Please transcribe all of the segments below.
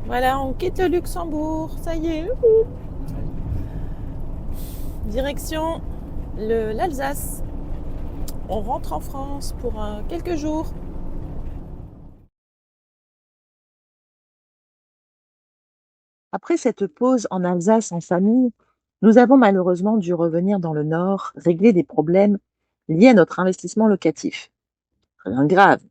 Voilà, on quitte le Luxembourg, ça y est. Direction l'Alsace. On rentre en France pour quelques jours. Après cette pause en Alsace en famille, nous avons malheureusement dû revenir dans le Nord, régler des problèmes liés à notre investissement locatif. Rien de grave,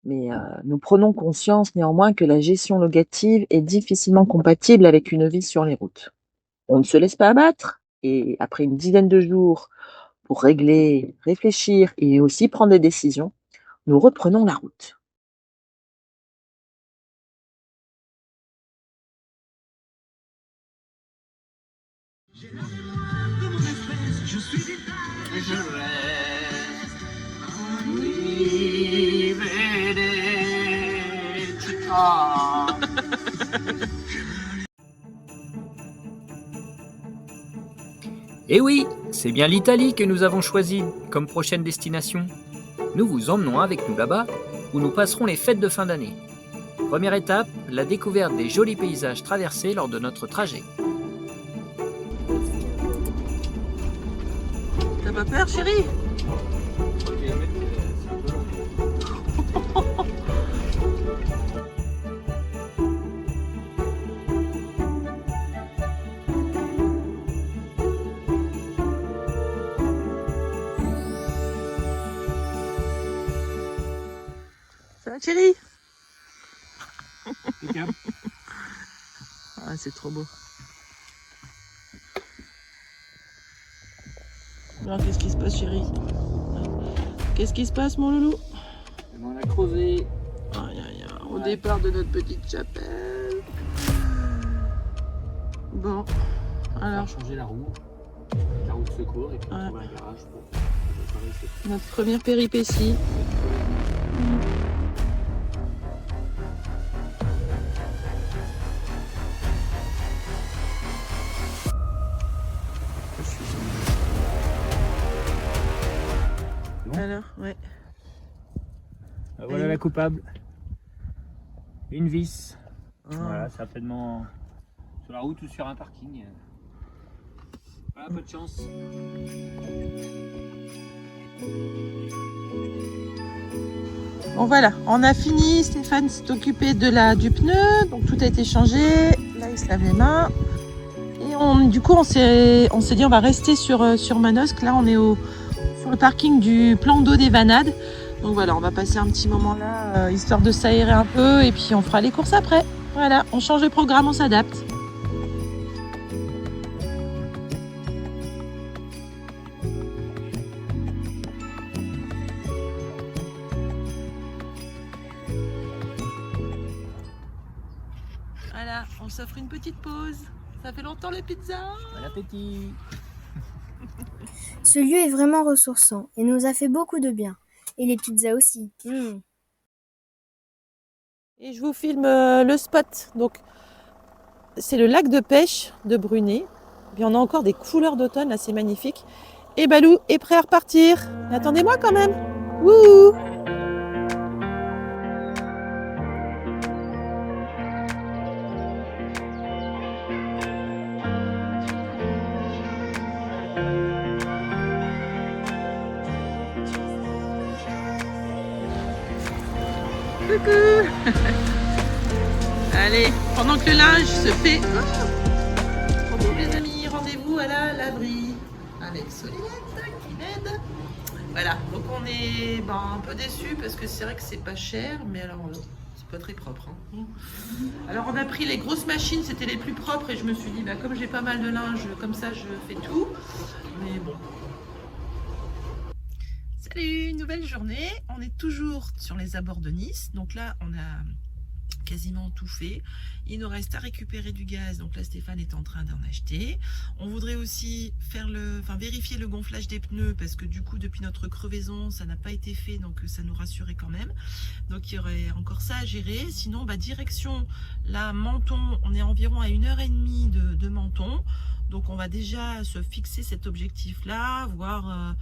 mais nous prenons conscience néanmoins que la gestion locative est difficilement compatible avec une vie sur les routes. On ne se laisse pas abattre et après une dizaine de jours pour régler, réfléchir et aussi prendre des décisions, nous reprenons la route. J'ai la mémoire de mon espèce, je suis vital et je reste. Et oui, c'est bien l'Italie que nous avons choisie comme prochaine destination. Nous vous emmenons avec nous là-bas, où nous passerons les fêtes de fin d'année. Première étape, la découverte des jolis paysages traversés lors de notre trajet. T'as pas peur, chérie? Ça va, chérie? Ah, c'est trop beau. Alors, qu'est-ce qui se passe, chérie? Qu'est-ce qui se passe, mon loulou? On a creusé. Au départ de notre petite chapelle. Bon, On alors, va changer la roue de secours, et puis on trouve un garage pour réparer cette notre première péripétie. Alors, ouais. Voilà la coupable. Une vis. Ah. Voilà, certainement sur la route ou sur un parking. Voilà, pas de chance. Bon voilà, on a fini. Stéphane s'est occupé du pneu, donc tout a été changé. Là, il se lave les mains. Et du coup, on s'est dit on va rester sur Manosque. Là, on est sur le parking du plan d'eau des Vanades. Donc voilà, on va passer un petit moment là, histoire de s'aérer un peu, et puis on fera les courses après. Voilà, on change de programme, on s'adapte. Voilà, on s'offre une petite pause. Ça fait longtemps les pizzas. Bon appétit. Ce lieu est vraiment ressourçant et nous a fait beaucoup de bien. Et les pizzas aussi. Et je vous filme le spot. Donc, c'est le lac de pêche de Brunet. Puis on a encore des couleurs d'automne, là, c'est magnifique. Et Balou est prêt à repartir. Mais attendez-moi quand même. Wouhou! Coucou. Allez, pendant que le linge se fait... Oh, bonjour les amis, rendez-vous à la laverie avec Solène qui m'aide. Voilà, donc on est un peu déçus parce que c'est vrai que c'est pas cher, mais alors c'est pas très propre. Hein. Alors on a pris les grosses machines, c'était les plus propres, et je me suis dit, comme j'ai pas mal de linge, comme ça je fais tout. Mais bon. Salut, nouvelle journée. On est toujours sur les abords de Nice. Donc là, on a quasiment tout fait. Il nous reste à récupérer du gaz. Donc là, Stéphane est en train d'en acheter. On voudrait aussi vérifier le gonflage des pneus parce que du coup, depuis notre crevaison, ça n'a pas été fait. Donc ça nous rassurait quand même. Donc il y aurait encore ça à gérer. Sinon, direction la Menton. On est environ à 1h30 de Menton. Donc on va déjà se fixer cet objectif-là, voir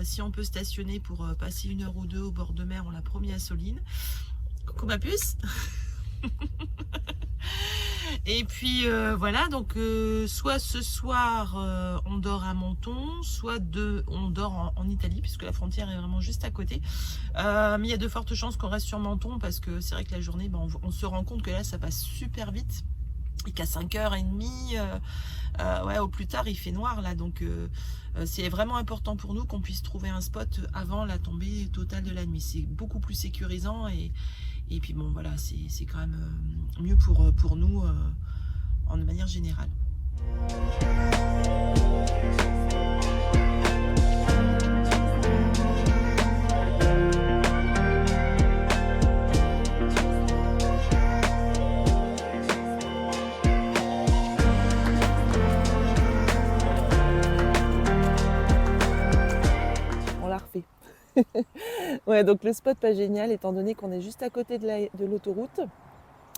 si on peut stationner pour passer 1 heure ou 2 au bord de mer. On l'a promis à Soline. Coucou ma puce. Et puis voilà, donc soit ce soir on dort à Menton, soit on dort en Italie, puisque la frontière est vraiment juste à côté. Mais il y a de fortes chances qu'on reste sur Menton, parce que c'est vrai que la journée, on se rend compte que là ça passe super vite. Et qu'à 5h30, ouais, au plus tard il fait noir là, donc c'est vraiment important pour nous qu'on puisse trouver un spot avant la tombée totale de la nuit. C'est beaucoup plus sécurisant et puis bon voilà, c'est quand même mieux pour nous en manière générale. On l'a refait. Ouais, donc le spot pas génial étant donné qu'on est juste à côté de l'autoroute.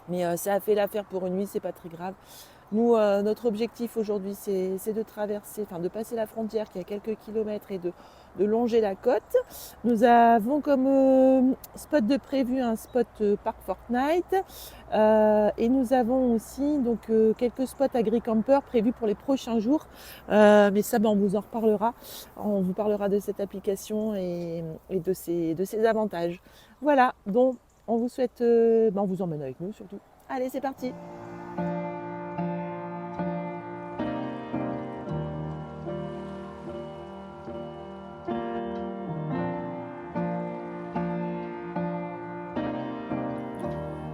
Mais ça a fait l'affaire pour une nuit, c'est pas très grave. Nous, notre objectif aujourd'hui, c'est de traverser, enfin de passer la frontière qui est à quelques kilomètres et de longer la côte. Nous avons comme spot de prévu un spot Park Fortnite et nous avons aussi donc quelques spots agri-camper prévus pour les prochains jours. Mais ça, on vous en reparlera. On vous parlera de cette application et de ses avantages. Voilà, donc on vous souhaite, on vous emmène avec nous surtout. Allez, c'est parti!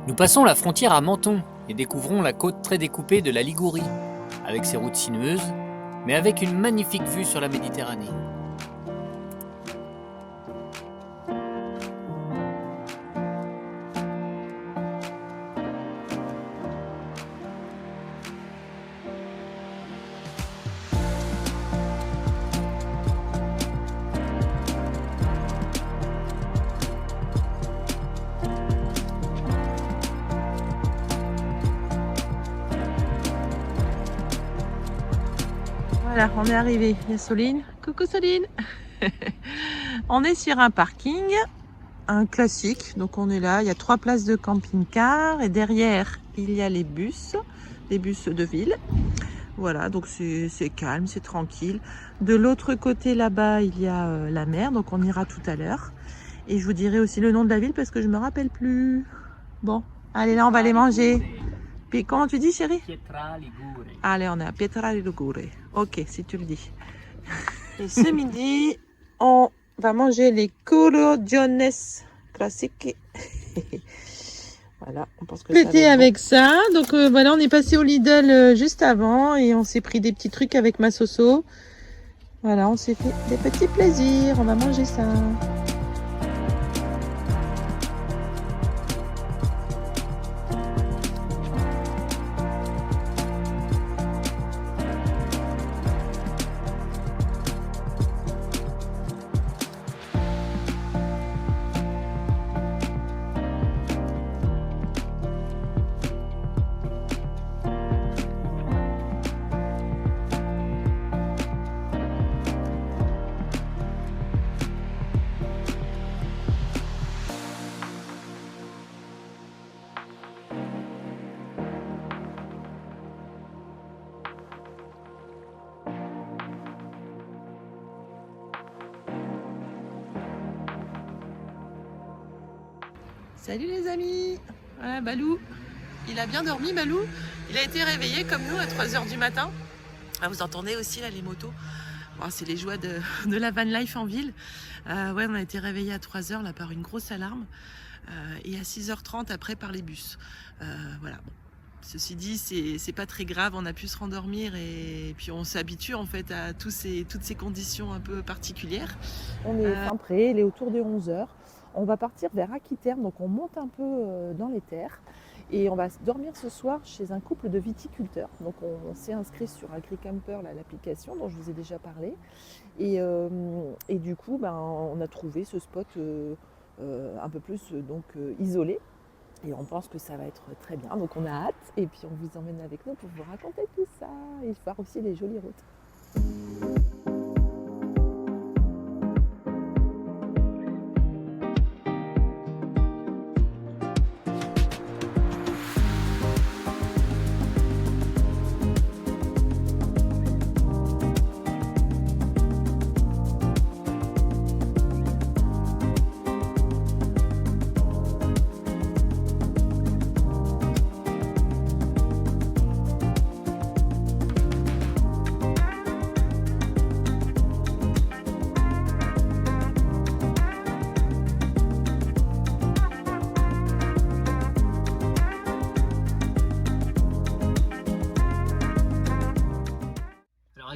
Nous passons la frontière à Menton et découvrons la côte très découpée de la Ligurie, avec ses routes sinueuses, mais avec une magnifique vue sur la Méditerranée. Voilà, on est arrivé. Il y a Soline. Coucou Soline. On est sur un parking, un classique. Donc on est là. Il y a 3 places de camping-car et derrière il y a les bus de ville. Voilà, donc c'est calme, c'est tranquille. De l'autre côté là-bas, il y a la mer, donc on ira tout à l'heure. Et je vous dirai aussi le nom de la ville parce que je me rappelle plus. Bon, allez là, on va aller manger. Puis comment tu dis, chérie? Pietra Ligure. Allez, on est à Pietra Ligure. Ok, si tu le dis. Et ce midi, on va manger les cordiones classiques. Voilà, on pense que ça va être avec ça. Donc voilà, on est passé au Lidl juste avant et on s'est pris des petits trucs avec ma Soso. Voilà, on s'est fait des petits plaisirs. On va manger ça. Salut les amis. Voilà Balou, il a bien dormi Balou. Il a été réveillé comme nous à 3h du matin. Ah, vous entendez aussi là les motos. Bon, c'est les joies de la van life en ville. Ouais, on a été réveillé à 3h là par une grosse alarme et à 6h30 après par les bus. Voilà. Bon. Ceci dit, c'est pas très grave, on a pu se rendormir et puis on s'habitue en fait à toutes ces conditions un peu particulières. On est fin prêt, il est autour de 11h. On va partir vers Aquitaine, donc on monte un peu dans les terres et on va dormir ce soir chez un couple de viticulteurs. Donc on s'est inscrit sur AgriCamper, l'application dont je vous ai déjà parlé. Et du coup, on a trouvé ce spot un peu plus isolé. Et on pense que ça va être très bien. Donc on a hâte et puis on vous emmène avec nous pour vous raconter tout ça et voir aussi les jolies routes.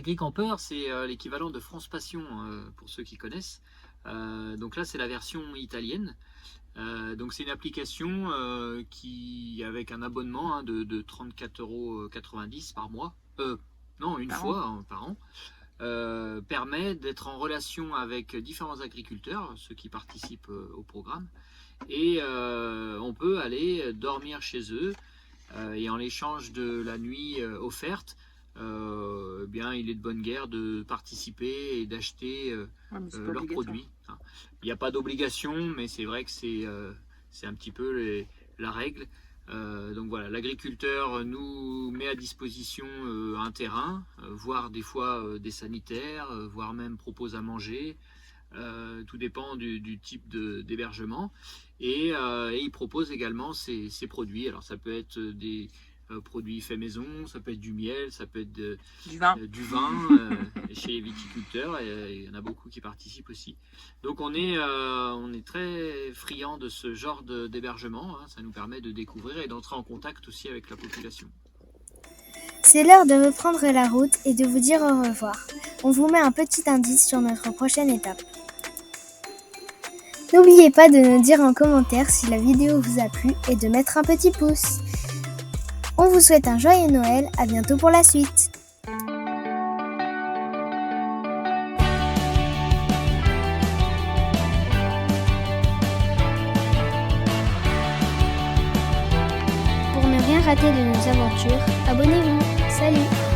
AgriCamper, c'est l'équivalent de France Passion pour ceux qui connaissent. Donc là, c'est la version italienne. Donc c'est une application qui, avec un abonnement de 34,90 € par mois, une fois par an, permet d'être en relation avec différents agriculteurs, ceux qui participent au programme, et on peut aller dormir chez eux, et en échange de la nuit offerte, bien il est de bonne guerre de participer et d'acheter leurs produits. Il n'y a pas d'obligation, mais c'est vrai que c'est un petit peu la règle. Donc voilà, l'agriculteur nous met à disposition un terrain, voire des fois des sanitaires, voire même propose à manger. Tout dépend du type d'hébergement. Et il propose également ses produits. Alors ça peut être des produits faits maison, ça peut être du miel, ça peut être du vin chez les viticulteurs, et il y en a beaucoup qui participent aussi. Donc on est très friand de ce genre d'hébergement, ça nous permet de découvrir et d'entrer en contact aussi avec la population. C'est l'heure de reprendre la route et de vous dire au revoir. On vous met un petit indice sur notre prochaine étape. N'oubliez pas de nous dire en commentaire si la vidéo vous a plu et de mettre un petit pouce. On vous souhaite un joyeux Noël, à bientôt pour la suite. Pour ne rien rater de nos aventures, abonnez-vous. Salut!